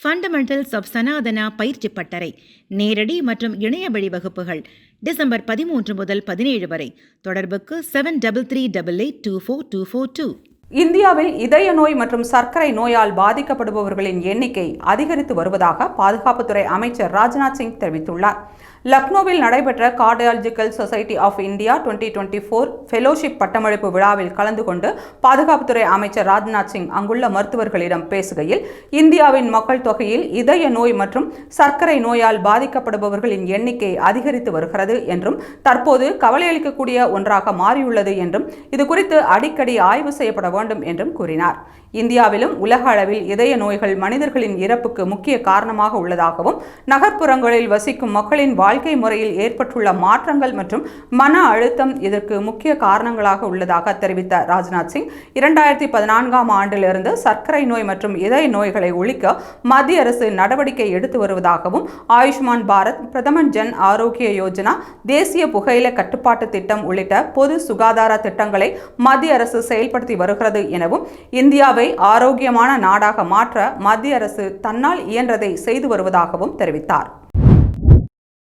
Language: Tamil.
ஃபண்டமெண்டல்ஸ் ஆஃப் சனாதனா பயிற்சி பட்டறை, நேரடி மற்றும் இணைய வழி வகுப்புகள் டிசம்பர் 13 முதல் 17 வரை. தொடர்புக்கு 7388824242. இந்தியாவில் இதய நோய் மற்றும் சர்க்கரை நோயால் பாதிக்கப்படுபவர்களின் எண்ணிக்கை அதிகரித்து வருவதாக பாதுகாப்புத்துறை அமைச்சர் ராஜ்நாத் சிங் தெரிவித்துள்ளார். லக்னோவில் நடைபெற்ற கார்டியாலஜிக்கல் சொசைட்டி ஆஃப் இந்தியா 2024 ஃபெலோஷிப் பட்டமளிப்பு விழாவில் கலந்து கொண்டு பாதுகாப்புத்துறை அமைச்சர் ராஜ்நாத் சிங் அங்குள்ள மருத்துவர்களிடம் பேசுகையில், இந்தியாவின் மக்கள் தொகையில் இதய நோய் மற்றும் சர்க்கரை நோயால் பாதிக்கப்படுபவர்களின் எண்ணிக்கை அதிகரித்து வருகிறது என்றும், தற்போது கவலையளிக்கக்கூடிய ஒன்றாக மாறியுள்ளது என்றும், இதுகுறித்து அடிக்கடி ஆய்வு செய்யப்பட வேண்டும் என்றும் கூறினார். இந்தியாவிலும் உலக அளவில் இதய நோய்கள் மனிதர்களின் இறப்புக்கு முக்கிய காரணமாக உள்ளதாகவும், நகர்ப்புறங்களில் வசிக்கும் மக்களின் வாழ்க்கை முறையில் ஏற்பட்டுள்ள மாற்றங்கள் மற்றும் மன அழுத்தம் இதற்கு முக்கிய காரணங்களாக உள்ளதாக தெரிவித்த ராஜ்நாத் சிங், 2014ஆம் ஆண்டிலிருந்து சர்க்கரை நோய் மற்றும் இதய நோய்களை ஒழிக்க மத்திய அரசு நடவடிக்கை எடுத்து வருவதாகவும், ஆயுஷ்மான் பாரத், பிரதமன் ஜன் ஆரோக்கிய யோஜனா, தேசிய புகையிலை கட்டுப்பாட்டு திட்டம் உள்ளிட்ட பொது சுகாதார திட்டங்களை மத்திய அரசு செயல்படுத்தி வருகிறது எனவும், இந்தியாவை ஆரோக்கியமான நாடாக மாற்ற மத்திய அரசு தன்னால் இயன்றதை செய்து வருவதாகவும் தெரிவித்தார்.